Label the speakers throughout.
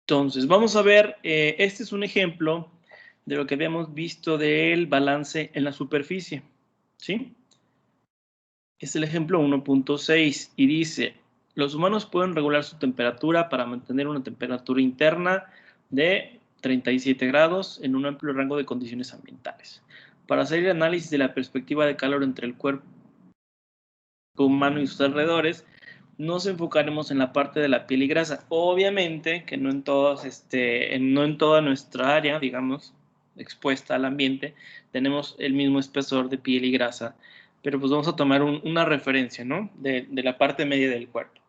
Speaker 1: Entonces, vamos a ver, este es un ejemplo de lo que habíamos visto del balance en la superficie, ¿sí? Es el ejemplo 1.6 y dice, los humanos pueden regular su temperatura para mantener una temperatura interna de 37 grados en un amplio rango de condiciones ambientales. Para hacer el análisis de la perspectiva de calor entre el cuerpo humano y sus alrededores, nos enfocaremos en la parte de la piel y grasa. Obviamente que no en toda nuestra área, digamos, expuesta al ambiente, tenemos el mismo espesor de piel y grasa, pero pues vamos a tomar una referencia, ¿no? De la parte media del cuerpo.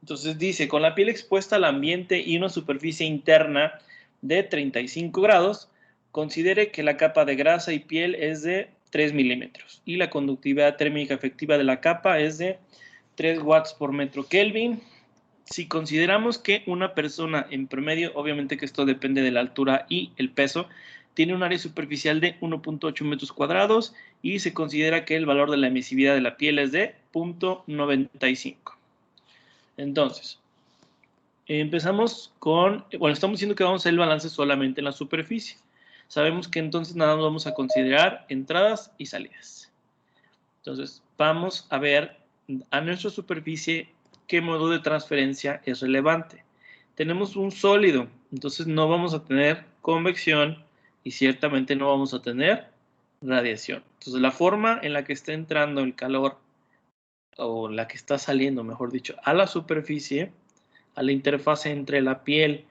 Speaker 1: Entonces dice, con la piel expuesta al ambiente y una superficie interna de 35 grados, considere que la capa de grasa y piel es de 3 milímetros y la conductividad térmica efectiva de la capa es de 3 watts por metro Kelvin. Si consideramos que una persona en promedio, obviamente que esto depende de la altura y el peso, tiene un área superficial de 1.8 metros cuadrados y se considera que el valor de la emisividad de la piel es de 0.95. Entonces, empezamos con, bueno, estamos diciendo que vamos a hacer el balance solamente en la superficie. Sabemos que entonces nada más vamos a considerar entradas y salidas. Entonces, vamos a ver a nuestra superficie qué modo de transferencia es relevante. Tenemos un sólido, entonces no vamos a tener convección y ciertamente no vamos a tener radiación. Entonces, la forma en la que está entrando el calor, o la que está saliendo, mejor dicho, a la superficie, a la interfase entre la piel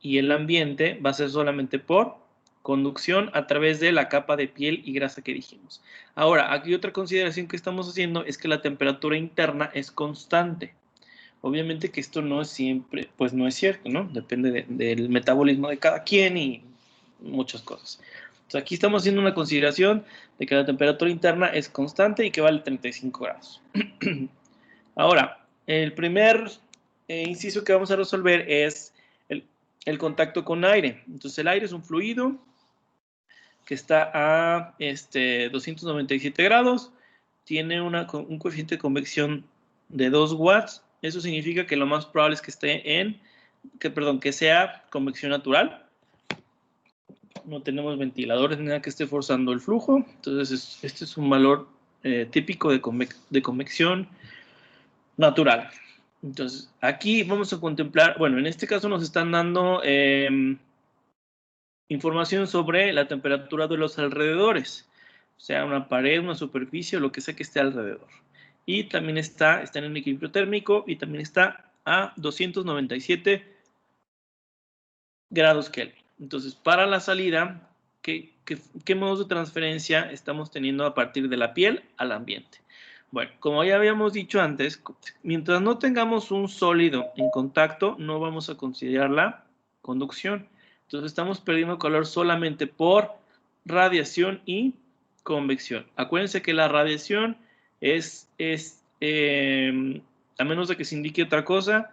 Speaker 1: y el ambiente, va a ser solamente por conducción a través de la capa de piel y grasa que dijimos. Ahora, aquí otra consideración que estamos haciendo es que la temperatura interna es constante. Obviamente que esto no es siempre, pues no es cierto, ¿no? Depende del metabolismo de cada quien y muchas cosas. Entonces aquí estamos haciendo una consideración de que la temperatura interna es constante y que vale 35 grados. Ahora, el primer inciso que vamos a resolver es el contacto con aire. Entonces el aire es un fluido que está a 297 grados, tiene un coeficiente de convección de 2 watts. Eso significa que lo más probable es que esté que sea convección natural. No tenemos ventiladores ni nada que esté forzando el flujo. Entonces este es un valor típico de convección natural. Entonces aquí vamos a contemplar, bueno, en este caso nos están dando información sobre la temperatura de los alrededores, o sea, una pared, una superficie o lo que sea que esté alrededor. Y también está en un equilibrio térmico y también está a 297 grados Kelvin. Entonces, para la salida, ¿qué modos de transferencia estamos teniendo a partir de la piel al ambiente? Bueno, como ya habíamos dicho antes, mientras no tengamos un sólido en contacto, no vamos a considerar la conducción. Entonces estamos perdiendo calor solamente por radiación y convección. Acuérdense que la radiación a menos de que se indique otra cosa,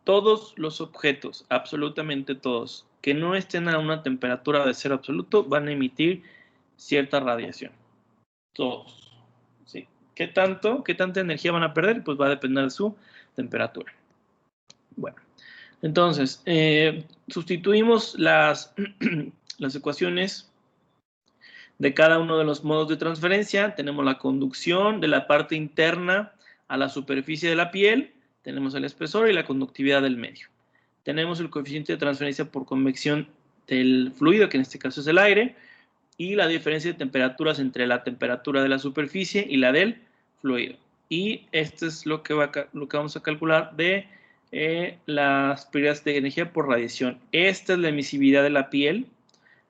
Speaker 1: todos los objetos, absolutamente todos, que no estén a una temperatura de cero absoluto, van a emitir cierta radiación. Todos. ¿Sí? ¿Qué tanta energía van a perder? Pues va a depender de su temperatura. Bueno, entonces, sustituimos las ecuaciones de cada uno de los modos de transferencia. Tenemos la conducción de la parte interna a la superficie de la piel, tenemos el espesor y la conductividad del medio. Tenemos el coeficiente de transferencia por convección del fluido, que en este caso es el aire, y la diferencia de temperaturas entre la temperatura de la superficie y la del fluido. Y esto es lo que vamos a calcular de las pérdidas de energía por radiación. Esta es la emisividad de la piel,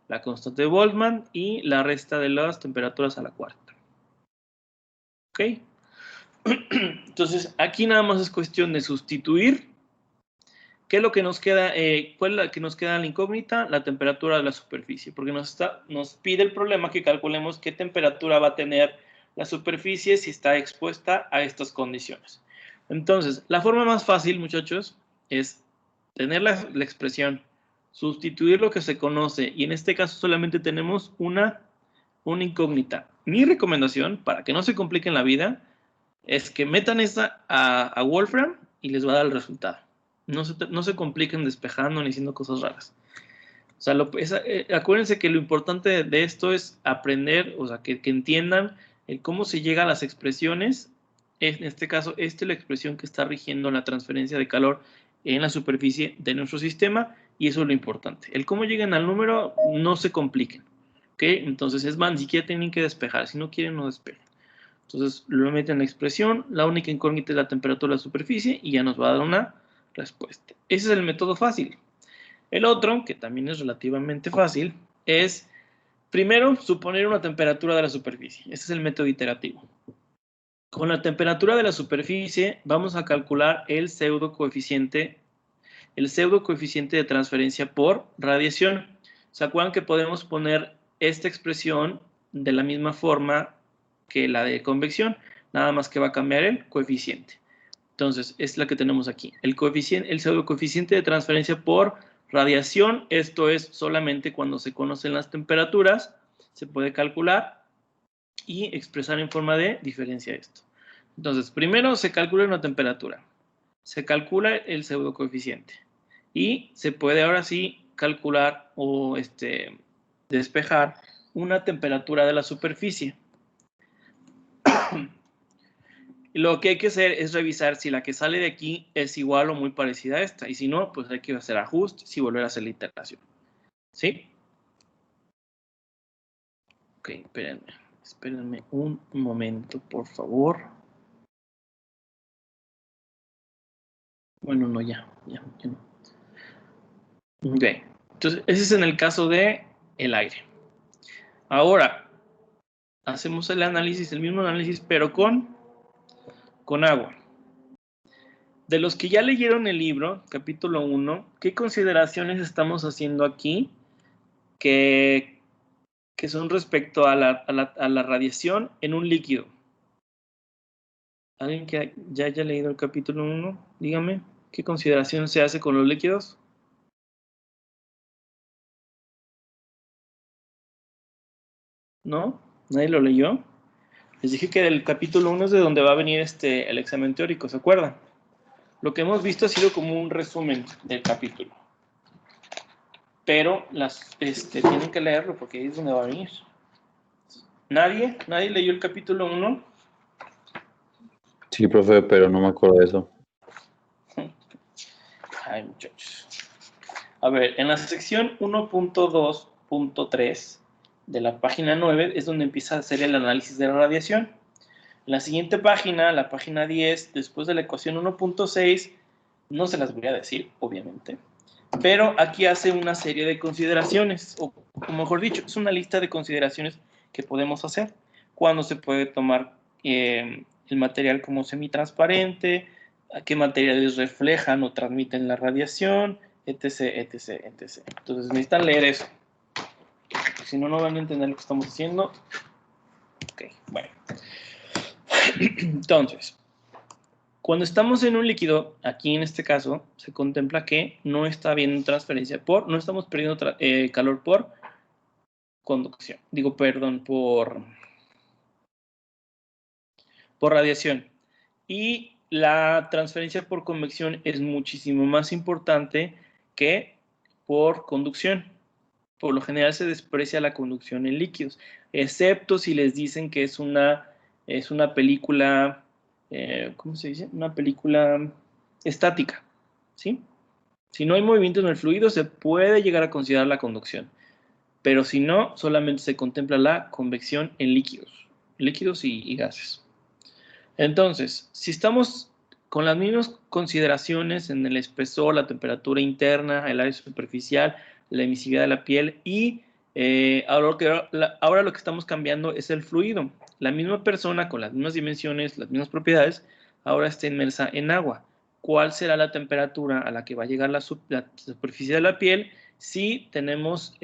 Speaker 1: la constante de Boltzmann y la resta de las temperaturas a la cuarta. ¿Ok? Entonces, aquí nada más es cuestión de sustituir. ¿Qué es lo que nos queda? ¿Cuál es la que nos queda en la incógnita? La temperatura de la superficie, porque nos pide el problema que calculemos qué temperatura va a tener la superficie si está expuesta a estas condiciones. Entonces, la forma más fácil, muchachos, es tener la expresión, sustituir lo que se conoce, y en este caso solamente tenemos una incógnita. Mi recomendación, para que no se compliquen la vida, es que metan esta a Wolfram y les va a dar el resultado. No se compliquen despejando ni haciendo cosas raras. O sea, acuérdense que lo importante de esto es aprender, o sea, que entiendan cómo se llega a las expresiones. En este caso, esta es la expresión que está rigiendo la transferencia de calor en la superficie de nuestro sistema, y eso es lo importante. El cómo llegan al número, no se compliquen. ¿Ok? Entonces, es más, ni siquiera tienen que despejar. Si no quieren, no despejen. Entonces, lo meten en la expresión, la única incógnita es la temperatura de la superficie, y ya nos va a dar una respuesta. Ese es el método fácil. El otro, que también es relativamente fácil, es primero suponer una temperatura de la superficie. Este es el método iterativo. Con la temperatura de la superficie vamos a calcular el pseudo coeficiente de transferencia por radiación. ¿Se acuerdan que podemos poner esta expresión de la misma forma que la de convección? Nada más que va a cambiar el coeficiente. Entonces, es la que tenemos aquí. El pseudo coeficiente de transferencia por radiación, esto es solamente cuando se conocen las temperaturas, se puede calcular y expresar en forma de diferencia esto. Entonces, primero se calcula una temperatura, se calcula el pseudo coeficiente y se puede ahora sí calcular o despejar una temperatura de la superficie. Lo que hay que hacer es revisar si la que sale de aquí es igual o muy parecida a esta. Y si no, pues hay que hacer ajustes y volver a hacer la iteración. ¿Sí? Ok, espérenme un momento, por favor. Bueno, no, ya no. Ok, entonces ese es en el caso de el aire. Ahora, hacemos el mismo análisis, pero con agua. De los que ya leyeron el libro, capítulo 1, ¿qué consideraciones estamos haciendo aquí que son respecto a la radiación en un líquido? ¿Alguien que ya haya leído el capítulo 1? Dígame, ¿qué consideración se hace con los líquidos? ¿No? ¿Nadie lo leyó? Les dije que del capítulo 1 es de donde va a venir el examen teórico, ¿se acuerdan? Lo que hemos visto ha sido como un resumen del capítulo. Pero tienen que leerlo porque ahí es donde va a venir. ¿Nadie leyó el capítulo 1?
Speaker 2: Sí, profe, pero no me acuerdo de eso.
Speaker 1: Ay, muchachos. A ver, en la sección 1.2.3 de la página 9 es donde empieza a hacer el análisis de la radiación. En la siguiente página, la página 10, después de la ecuación 1.6, no se las voy a decir, obviamente, pero aquí hace una serie de consideraciones, o mejor dicho, es una lista de consideraciones que podemos hacer cuando se puede tomar el material como semitransparente, a qué materiales reflejan o transmiten la radiación, etc, etc, etc. Entonces necesitan leer eso. Si no, no van a entender lo que estamos haciendo. Ok, bueno. Entonces, cuando estamos en un líquido, aquí en este caso, se contempla que no está habiendo transferencia no estamos perdiendo calor por conducción. Digo, perdón, por radiación. Y la transferencia por convección es muchísimo más importante que por conducción. Por lo general se desprecia la conducción en líquidos, excepto si les dicen que es una película, ¿cómo se dice? Una película estática, ¿sí? Si no hay movimiento en el fluido, se puede llegar a considerar la conducción. Pero si no, solamente se contempla la convección en líquidos y gases. Entonces, si estamos con las mismas consideraciones en el espesor, la temperatura interna, el área superficial, la emisividad de la piel y ahora lo que estamos cambiando es el fluido. La misma persona con las mismas dimensiones, las mismas propiedades, ahora está inmersa en agua. ¿Cuál será la temperatura a la que va a llegar la superficie de la piel si estamos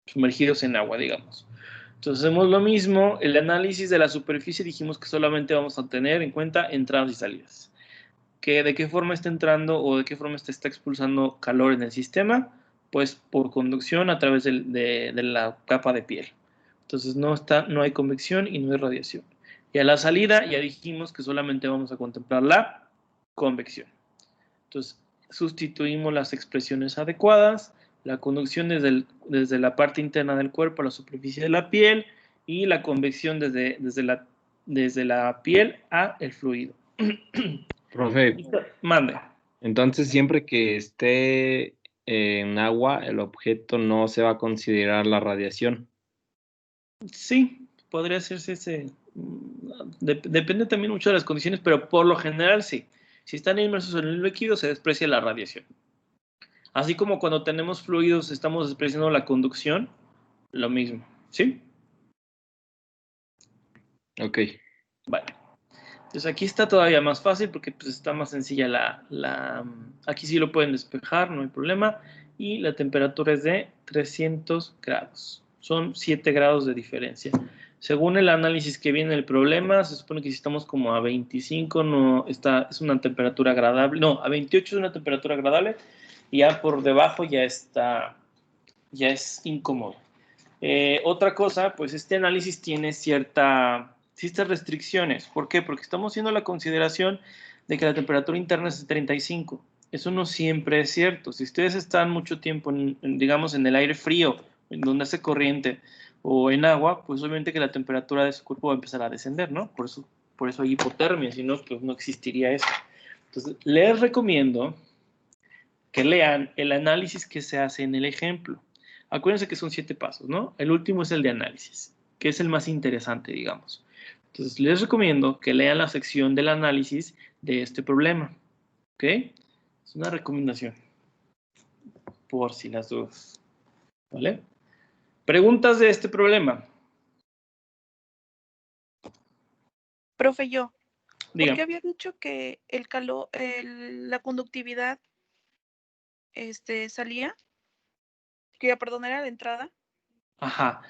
Speaker 1: sumergidos en agua, digamos? Entonces hacemos lo mismo, el análisis de la superficie dijimos que solamente vamos a tener en cuenta entradas y salidas. ¿De qué forma está entrando o de qué forma está expulsando calor en el sistema? Pues por conducción a través de la capa de piel. Entonces no hay convección y no hay radiación. Y a la salida ya dijimos que solamente vamos a contemplar la convección. Entonces, sustituimos las expresiones adecuadas, la conducción desde la parte interna del cuerpo a la superficie de la piel y la convección desde la piel a el fluido.
Speaker 2: Profe,
Speaker 1: Mande.
Speaker 2: entonces siempre que esté en agua, el objeto no se va a considerar la radiación.
Speaker 1: Sí, podría hacerse ese. Depende también mucho de las condiciones, pero por lo general sí. Si están inmersos en el líquido, se desprecia la radiación. Así como cuando tenemos fluidos, estamos despreciando la conducción, lo mismo. ¿Sí?
Speaker 2: Ok.
Speaker 1: Vale. Entonces aquí está todavía más fácil porque pues, está más sencilla aquí sí lo pueden despejar, no hay problema. Y la temperatura es de 300 grados. Son 7 grados de diferencia. Según el análisis que viene el problema, se supone que si estamos como a 25, es una temperatura agradable. No, a 28 es una temperatura agradable. Y ya por debajo ya es incómodo. Otra cosa, pues este análisis tiene ciertas restricciones. ¿Por qué? Porque estamos haciendo la consideración de que la temperatura interna es de 35. Eso no siempre es cierto. Si ustedes están mucho tiempo, digamos, en el aire frío, en donde hace corriente, o en agua, pues obviamente que la temperatura de su cuerpo va a empezar a descender, ¿no? Por eso hay hipotermia, si no, pues no existiría eso. Entonces, les recomiendo que lean el análisis que se hace en el ejemplo. Acuérdense que son 7 pasos, ¿no? El último es el de análisis, que es el más interesante, digamos. Entonces, les recomiendo que lean la sección del análisis de este problema. ¿Ok? Es una recomendación, por si las dudas. ¿Vale? Preguntas de este problema.
Speaker 3: Profe, yo, ¿por
Speaker 1: Digan.
Speaker 3: qué había dicho que el calor, la conductividad, salía? Que, perdón, era la entrada.
Speaker 1: Ajá.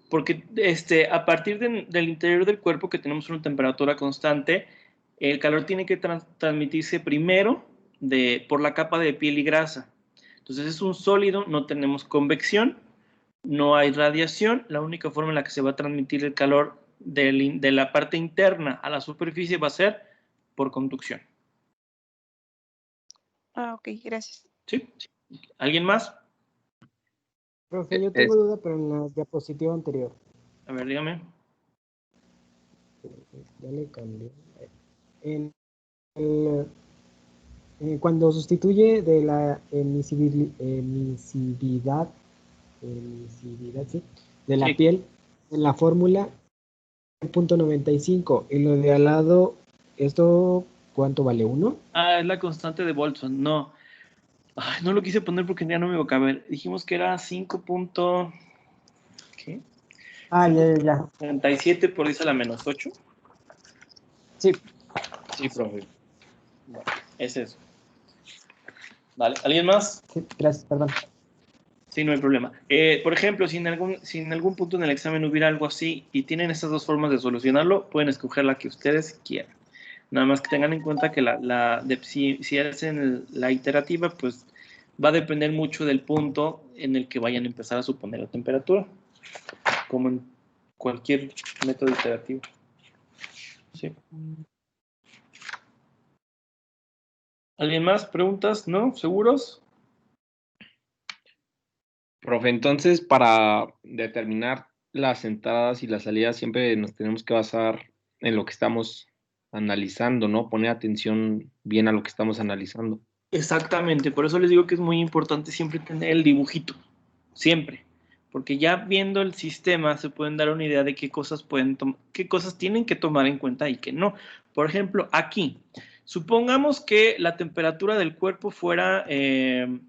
Speaker 1: Porque a partir del interior del cuerpo, que tenemos una temperatura constante, el calor tiene que transmitirse primero por la capa de piel y grasa. Entonces es un sólido, no tenemos convección, no hay radiación. La única forma en la que se va a transmitir el calor de la parte interna a la superficie va a ser por conducción.
Speaker 3: Ah, ok, gracias.
Speaker 1: ¿Sí? ¿Alguien más?
Speaker 4: Profe, yo tengo duda, pero en la diapositiva anterior.
Speaker 1: A ver, dígame.
Speaker 4: Ya le cambié. Cuando sustituye de la emisividad, ¿sí? De la
Speaker 1: Sí.
Speaker 4: piel, en la fórmula, .95, y lo de al lado, ¿esto cuánto vale? ¿1?
Speaker 1: Ah, es la constante de Boltzmann. No. Ay, no lo quise poner porque ya no me iba a caber. Dijimos que era 5. ¿Qué?
Speaker 4: Ah, ya.
Speaker 1: 37 por 10 a la menos 8.
Speaker 4: Sí.
Speaker 2: Sí, profe.
Speaker 1: Bueno, es eso. Vale, ¿alguien más?
Speaker 4: Sí, gracias, perdón.
Speaker 1: Sí, no hay problema. Por ejemplo, si en algún punto en el examen hubiera algo así y tienen estas dos formas de solucionarlo, pueden escoger la que ustedes quieran. Nada más que tengan en cuenta que si hacen la iterativa, pues va a depender mucho del punto en el que vayan a empezar a suponer la temperatura, como en cualquier método iterativo. Sí. ¿Alguien más? ¿Preguntas? ¿No? ¿Seguros?
Speaker 2: Profe, entonces para determinar las entradas y las salidas siempre nos tenemos que basar en lo que estamos analizando, ¿no? Poner atención bien a lo que estamos analizando.
Speaker 1: Exactamente, por eso les digo que es muy importante siempre tener el dibujito, siempre, porque ya viendo el sistema se pueden dar una idea de qué cosas tienen que tomar en cuenta y qué no. Por ejemplo, aquí, supongamos que la temperatura del cuerpo fuera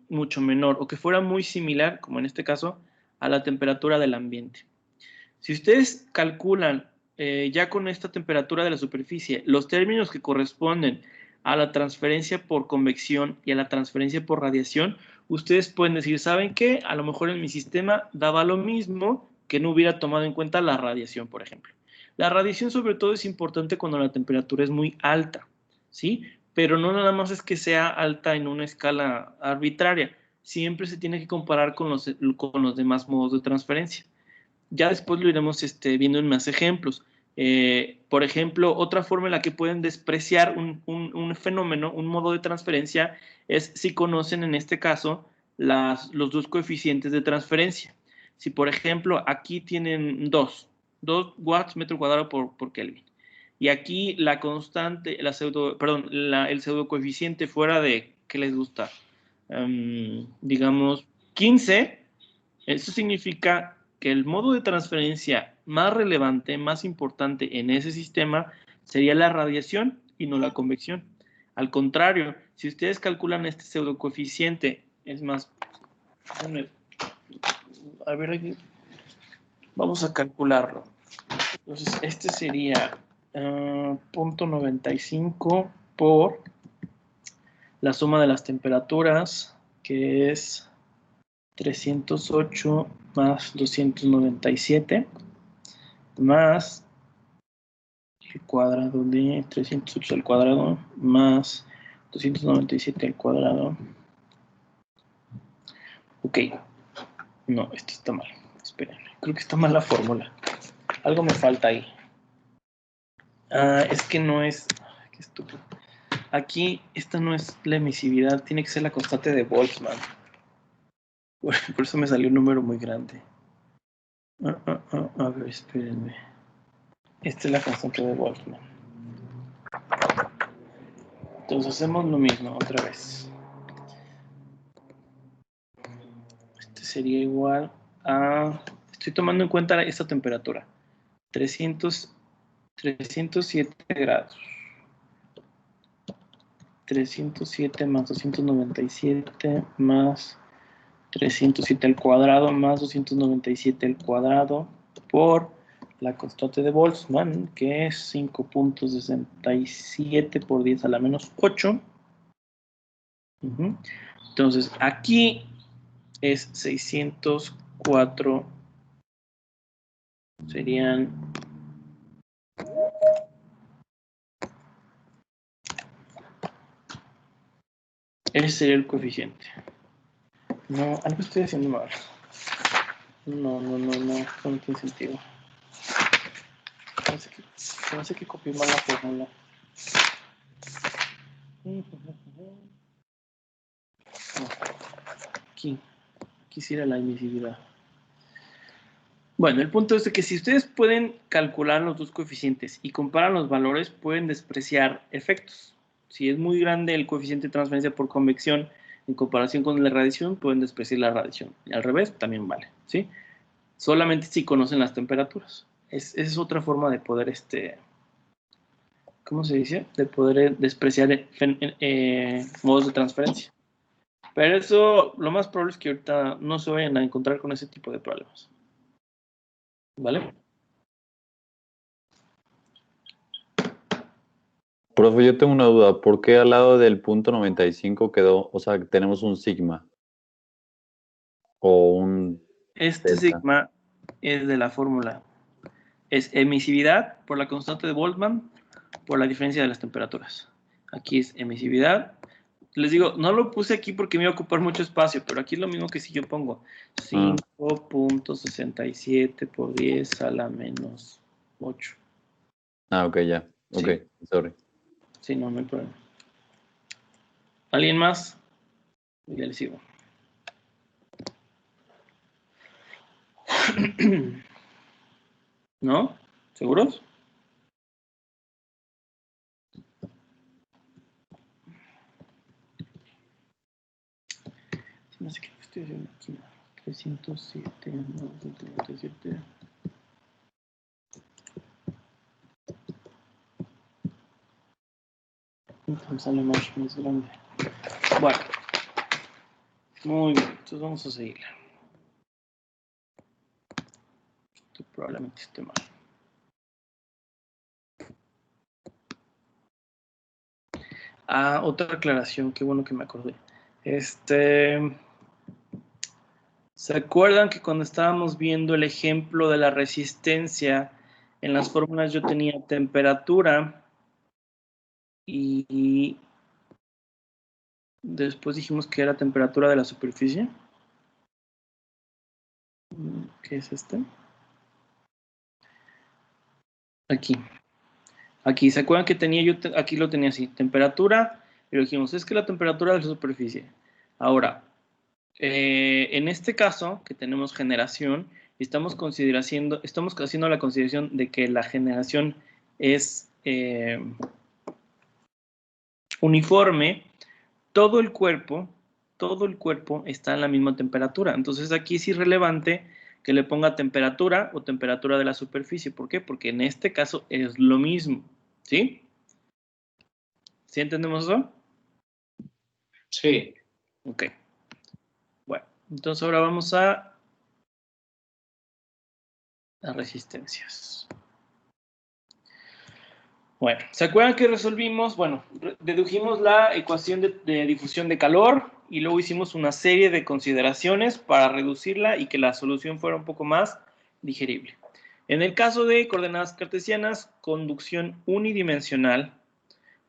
Speaker 1: mucho menor o que fuera muy similar, como en este caso, a la temperatura del ambiente. Si ustedes calculan ya con esta temperatura de la superficie los términos que corresponden a la transferencia por convección y a la transferencia por radiación, ustedes pueden decir, ¿saben qué? A lo mejor en mi sistema daba lo mismo que no hubiera tomado en cuenta la radiación, por ejemplo. La radiación sobre todo es importante cuando la temperatura es muy alta, ¿sí? Pero no nada más es que sea alta en una escala arbitraria, siempre se tiene que comparar con los demás modos de transferencia. Ya después lo iremos viendo en más ejemplos, Por ejemplo, otra forma en la que pueden despreciar un fenómeno, un modo de transferencia, es si conocen en este caso los dos coeficientes de transferencia. Si, por ejemplo, aquí tienen 2 watts metro cuadrado por Kelvin, y aquí la constante, el pseudo coeficiente fuera de, ¿qué les gusta? Digamos, 15, eso significa que el modo de transferencia más relevante, más importante en ese sistema sería la radiación y no la convección. Al contrario, si ustedes calculan este pseudo coeficiente, es más, a ver aquí, vamos a calcularlo. Entonces, este sería 0.95 por la suma de las temperaturas, que es 308 más 297, más el cuadrado de 308 al cuadrado, más 297 al cuadrado. Ok. No, esto está mal. Espérenme. Creo que está mal la fórmula. Algo me falta ahí. Es que no es... Qué estúpido. Aquí, esta no es la emisividad. Tiene que ser la constante de Boltzmann. Por eso me salió un número muy grande. A ver, espérenme. Esta es la constante de Boltzmann. Entonces hacemos lo mismo otra vez. Este sería igual a... Estoy tomando en cuenta esta temperatura. 307 grados. 307 más 297 más 307 al cuadrado más 297 al cuadrado por la constante de Boltzmann, que es 5.67 por 10 a la menos 8. Entonces, aquí es 604, serían... Ese sería el coeficiente. No, algo estoy haciendo mal. No, esto no tiene sentido. Parece que copié mal la fórmula. No, aquí quisiera la emisividad. Bueno, el punto es de que si ustedes pueden calcular los dos coeficientes y comparan los valores, pueden despreciar efectos. Si es muy grande el coeficiente de transferencia por convección en comparación con la radiación, pueden despreciar la radiación. Y al revés, también vale, ¿sí? Solamente si conocen las temperaturas. Esa es otra forma de poder, ¿cómo se dice? De poder despreciar modos de transferencia. Pero eso, lo más probable es que ahorita no se vayan a encontrar con ese tipo de problemas. ¿Vale?
Speaker 5: Profe, yo tengo una duda. ¿Por qué al lado del punto 95 quedó, o sea, tenemos un sigma? O un
Speaker 1: Este
Speaker 5: delta.
Speaker 1: sigma es de la fórmula. Es emisividad por la constante de Boltzmann por la diferencia de las temperaturas. Aquí es emisividad. Les digo, no lo puse aquí porque me iba a ocupar mucho espacio, pero aquí es lo mismo que si yo pongo 5.67 por 10 a la menos 8.
Speaker 5: Ah, ok, ya. Ok,
Speaker 1: Sí.
Speaker 5: sorry.
Speaker 1: Sí, no hay problema. ¿Alguien más? Ya le sigo. ¿No? ¿Seguros? No sé qué estoy haciendo aquí. 307 más 297. Entonces sale más grande. Bueno. Muy bien. Entonces vamos a seguir. Esto probablemente esté mal. Otra aclaración. Qué bueno que me acordé. ¿Se acuerdan que cuando estábamos viendo el ejemplo de la resistencia, en las fórmulas yo tenía temperatura y después dijimos que era temperatura de la superficie? ¿Qué es este? Aquí, ¿se acuerdan que tenía yo, aquí lo tenía así, temperatura, y lo dijimos, es que la temperatura de la superficie. Ahora, en este caso, que tenemos generación, estamos haciendo la consideración de que la generación es uniforme, todo el cuerpo está en la misma temperatura. Entonces aquí es irrelevante que le ponga temperatura o temperatura de la superficie. ¿Por qué? Porque en este caso es lo mismo. ¿Sí? ¿Sí entendemos eso?
Speaker 2: Sí.
Speaker 1: Ok. Bueno, entonces ahora vamos a las resistencias. Bueno, ¿se acuerdan que resolvimos? Bueno, dedujimos la ecuación de difusión de calor y luego hicimos una serie de consideraciones para reducirla y que la solución fuera un poco más digerible. En el caso de coordenadas cartesianas, conducción unidimensional,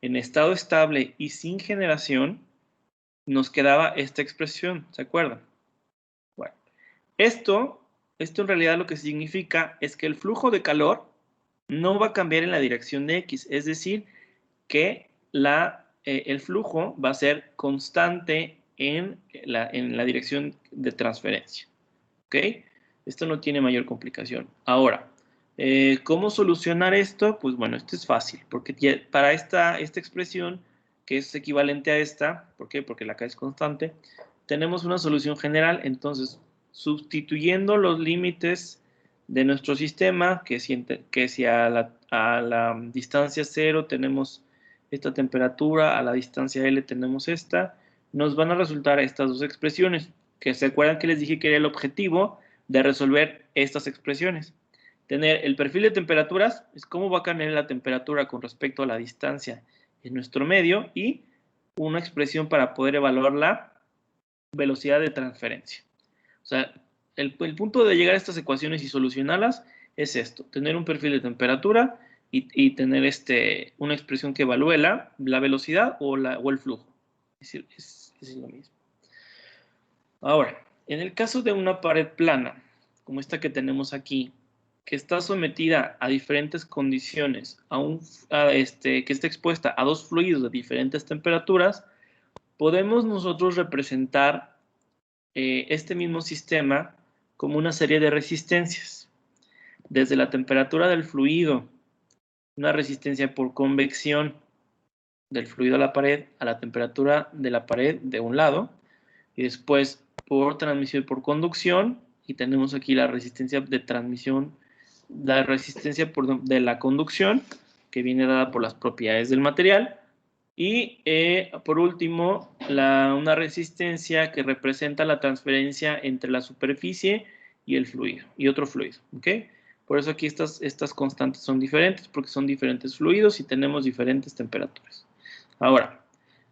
Speaker 1: en estado estable y sin generación, nos quedaba esta expresión, ¿se acuerdan? Bueno, esto en realidad lo que significa es que el flujo de calor no va a cambiar en la dirección de X, es decir, que el flujo va a ser constante en la dirección de transferencia. ¿Ok? Esto no tiene mayor complicación. Ahora, ¿cómo solucionar esto? Pues bueno, esto es fácil, porque para esta expresión, que es equivalente a esta, ¿por qué? Porque la K es constante, tenemos una solución general, entonces, sustituyendo los límites de nuestro sistema, que si a la distancia 0 tenemos esta temperatura, a la distancia L tenemos esta, nos van a resultar estas dos expresiones, que se acuerdan que les dije que era el objetivo de resolver estas expresiones. Tener el perfil de temperaturas, es cómo va a cambiar la temperatura con respecto a la distancia en nuestro medio, y una expresión para poder evaluar la velocidad de transferencia. O sea, el punto de llegar a estas ecuaciones y solucionarlas es esto, tener un perfil de temperatura y tener una expresión que evalúe la velocidad o el flujo. Es decir, es lo mismo. Ahora, en el caso de una pared plana, como esta que tenemos aquí, que está sometida a diferentes condiciones, que está expuesta a dos fluidos de diferentes temperaturas, podemos nosotros representar este mismo sistema como una serie de resistencias. Desde la temperatura del fluido, una resistencia por convección del fluido a la temperatura de la pared de un lado, y después por transmisión y por conducción, y tenemos aquí la resistencia de transmisión, la resistencia de la conducción, que viene dada por las propiedades del material, y por último, una resistencia que representa la transferencia entre la superficie y el fluido, y otro fluido, ¿ok? Por eso aquí estas constantes son diferentes, porque son diferentes fluidos y tenemos diferentes temperaturas. Ahora,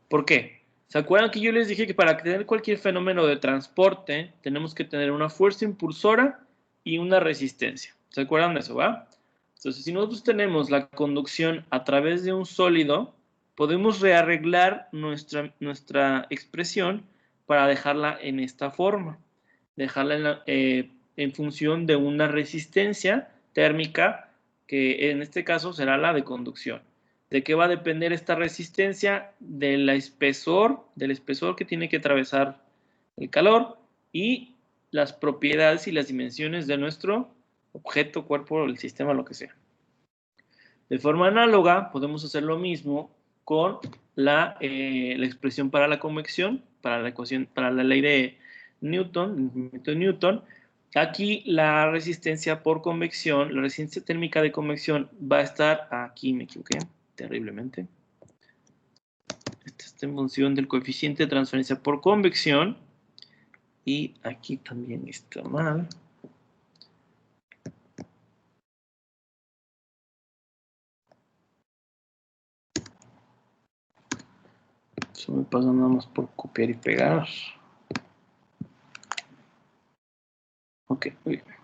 Speaker 1: ¿por qué? ¿Se acuerdan que yo les dije que para tener cualquier fenómeno de transporte tenemos que tener una fuerza impulsora y una resistencia? ¿Se acuerdan de eso, va? Entonces, si nosotros tenemos la conducción a través de un sólido, podemos rearreglar nuestra expresión para dejarla en esta forma. Dejarla en función de una resistencia térmica, que en este caso será la de conducción. ¿De qué va a depender esta resistencia? Del espesor que tiene que atravesar el calor y las propiedades y las dimensiones de nuestro objeto, cuerpo, el sistema, lo que sea. De forma análoga, podemos hacer lo mismo con la expresión para la convección, para la ecuación, para la ley de Newton. Aquí la resistencia por convección, la resistencia térmica de convección va a estar, aquí me equivoqué terriblemente. Esta está en función del coeficiente de transferencia por convección, y aquí también está mal. Eso me pasa nada más por copiar y pegar. Ok, muy bien.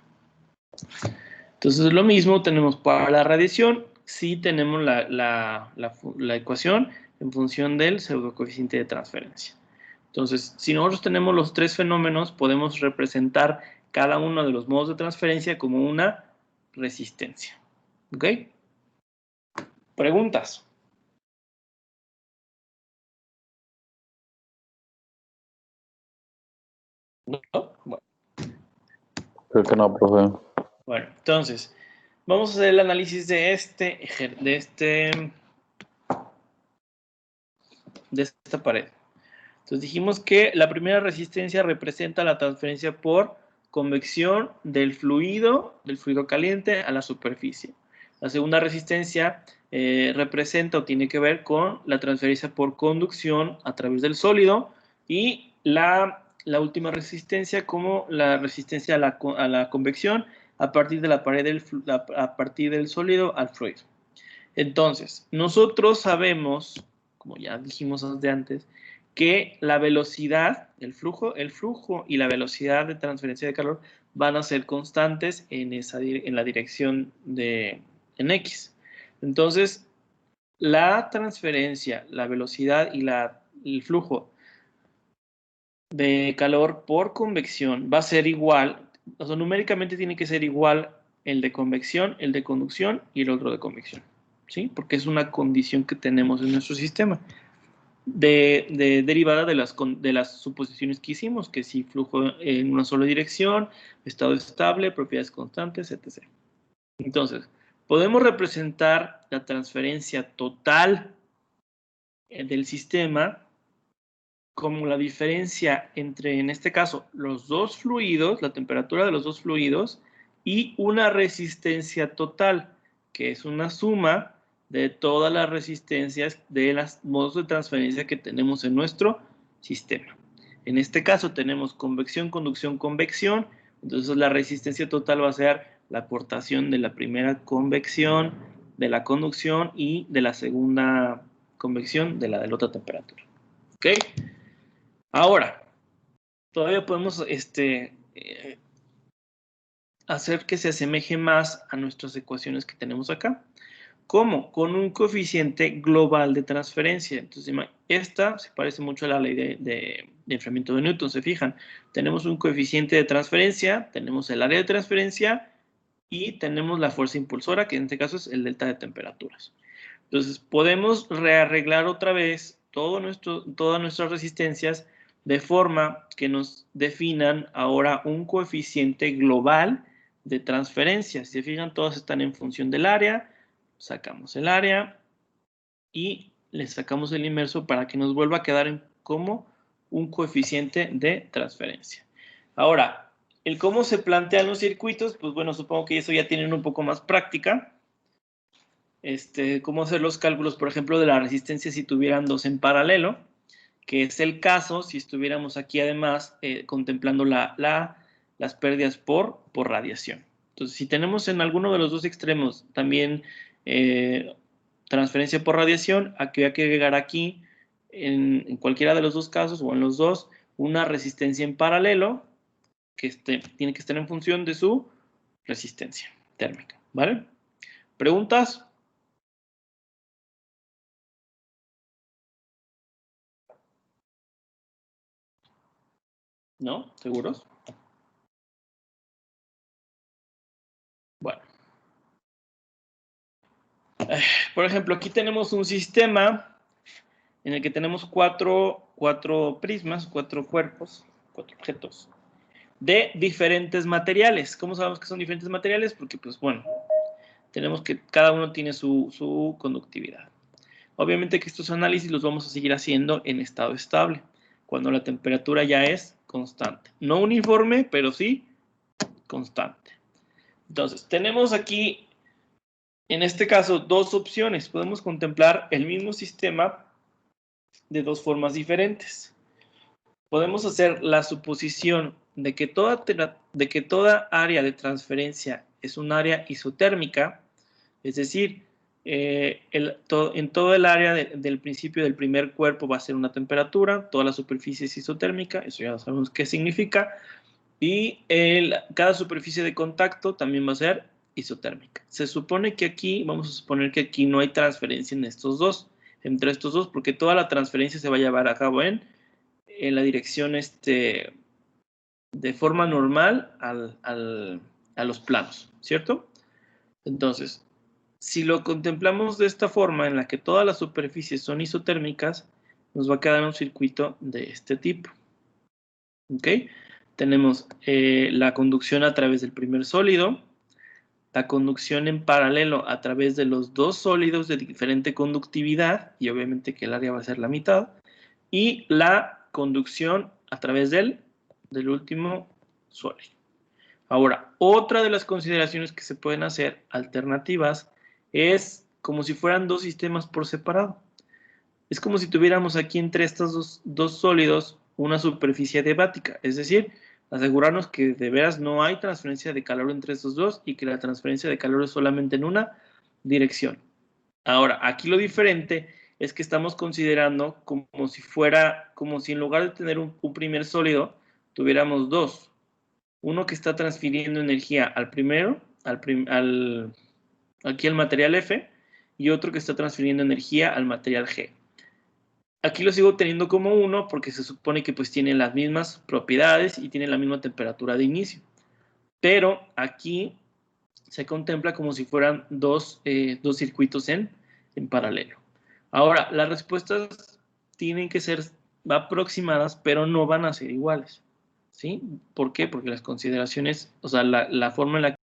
Speaker 1: Entonces lo mismo tenemos para la radiación. Sí tenemos la ecuación en función del pseudocoeficiente de transferencia. Entonces, si nosotros tenemos los tres fenómenos, podemos representar cada uno de los modos de transferencia como una resistencia. ¿Ok? ¿Preguntas? ¿No? Bueno.
Speaker 5: Creo que no, profe.
Speaker 1: Bueno, entonces, vamos a hacer el análisis de esta pared. Entonces dijimos que la primera resistencia representa la transferencia por convección del fluido caliente a la superficie. La segunda resistencia representa o tiene que ver con la transferencia por conducción a través del sólido, y la última resistencia como la resistencia a la convección a partir de la pared a partir del sólido al fluido. Entonces, nosotros sabemos, como ya dijimos desde antes, que la velocidad, el flujo y la velocidad de transferencia de calor van a ser constantes en la dirección en X. Entonces, la transferencia, la velocidad y el flujo de calor por convección va a ser igual, o sea, numéricamente tiene que ser igual el de convección, el de conducción y el otro de convección, ¿sí? Porque es una condición que tenemos en nuestro sistema, derivada de las suposiciones que hicimos, que si flujo en una sola dirección, estado estable, propiedades constantes, etc. Entonces, podemos representar la transferencia total del sistema como la diferencia entre, en este caso, los dos fluidos, la temperatura de los dos fluidos, y una resistencia total, que es una suma de todas las resistencias de los modos de transferencia que tenemos en nuestro sistema. En este caso tenemos convección, conducción, convección. Entonces la resistencia total va a ser la aportación de la primera convección, de la conducción y de la segunda convección de la otra temperatura. ¿Ok? Ahora, todavía podemos hacer que se asemeje más a nuestras ecuaciones que tenemos acá. ¿Cómo? Con un coeficiente global de transferencia. Entonces, esta se parece mucho a la ley de enfriamiento de Newton, ¿se fijan? Tenemos un coeficiente de transferencia, tenemos el área de transferencia y tenemos la fuerza impulsora, que en este caso es el delta de temperaturas. Entonces, podemos rearreglar otra vez todas nuestras resistencias de forma que nos definan ahora un coeficiente global de transferencia. Si se fijan, todas están en función del área. Sacamos el área y le sacamos el inverso para que nos vuelva a quedar como un coeficiente de transferencia. Ahora, el cómo se plantean los circuitos, pues bueno, supongo que eso ya tienen un poco más práctica. Cómo hacer los cálculos, por ejemplo, de la resistencia si tuvieran dos en paralelo, que es el caso si estuviéramos aquí además contemplando las pérdidas por radiación. Entonces, si tenemos en alguno de los dos extremos también transferencia por radiación, aquí hay que agregar aquí, en cualquiera de los dos casos o en los dos, una resistencia en paralelo que tiene que estar en función de su resistencia térmica, ¿vale? ¿Preguntas? ¿No? ¿Seguros? Bueno. Por ejemplo, aquí tenemos un sistema en el que tenemos cuatro prismas, cuatro cuerpos, cuatro objetos, de diferentes materiales. ¿Cómo sabemos que son diferentes materiales? Porque, pues bueno, tenemos que cada uno tiene su conductividad. Obviamente que estos análisis los vamos a seguir haciendo en estado estable, cuando la temperatura ya es constante. No uniforme, pero sí constante. Entonces, tenemos aquí, en este caso, dos opciones. Podemos contemplar el mismo sistema de dos formas diferentes. Podemos hacer la suposición de que toda área de transferencia es un área isotérmica, es decir, en todo el área del principio del primer cuerpo va a ser una temperatura, toda la superficie es isotérmica, eso ya sabemos qué significa, y cada superficie de contacto también va a ser isotérmica. Se supone que aquí, vamos a suponer que aquí no hay transferencia entre estos dos, porque toda la transferencia se va a llevar a cabo en la dirección de forma normal a los planos, ¿cierto? Entonces, si lo contemplamos de esta forma, en la que todas las superficies son isotérmicas, nos va a quedar un circuito de este tipo. ¿Ok? Tenemos la conducción a través del primer sólido, la conducción en paralelo a través de los dos sólidos de diferente conductividad, y obviamente que el área va a ser la mitad, y la conducción a través del último sólido. Ahora, otra de las consideraciones que se pueden hacer alternativas es como si fueran dos sistemas por separado. Es como si tuviéramos aquí entre estos dos sólidos una superficie adiabática, es decir, asegurarnos que de veras no hay transferencia de calor entre estos dos y que la transferencia de calor es solamente en una dirección. Ahora, aquí lo diferente es que estamos considerando como si en lugar de tener un primer sólido, tuviéramos dos. Uno que está transfiriendo energía al primero, aquí al material F, y otro que está transfiriendo energía al material G. Aquí lo sigo teniendo como 1 porque se supone que pues tiene las mismas propiedades y tiene la misma temperatura de inicio. Pero aquí se contempla como si fueran dos circuitos en paralelo. Ahora, las respuestas tienen que ser aproximadas, pero no van a ser iguales. ¿Sí? ¿Por qué? Porque las consideraciones, o sea, la forma en la que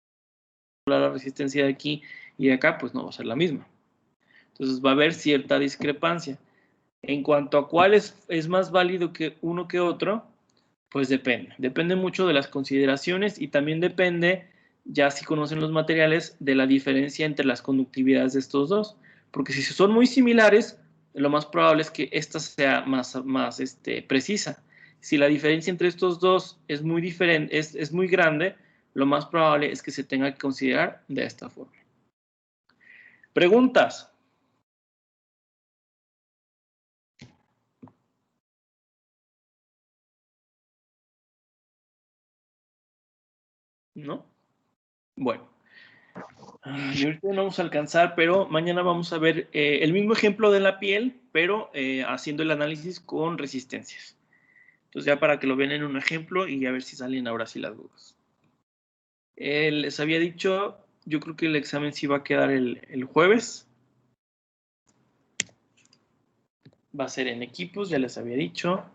Speaker 1: la resistencia de aquí y de acá, pues no va a ser la misma. Entonces va a haber cierta discrepancia. En cuanto a cuál es más válido que uno que otro, pues depende. Depende mucho de las consideraciones y también depende, ya si conocen los materiales, de la diferencia entre las conductividades de estos dos. Porque si son muy similares, lo más probable es que esta sea más precisa. Si la diferencia entre estos dos es muy diferente, es muy grande, lo más probable es que se tenga que considerar de esta forma. ¿Preguntas? ¿No? Bueno. Y ahorita no vamos a alcanzar, pero mañana vamos a ver el mismo ejemplo de la piel, pero haciendo el análisis con resistencias. Entonces ya para que lo vean en un ejemplo y a ver si salen ahora sí las dudas. Les había dicho, yo creo que el examen sí va a quedar el jueves. Va a ser en equipos, ya les había dicho.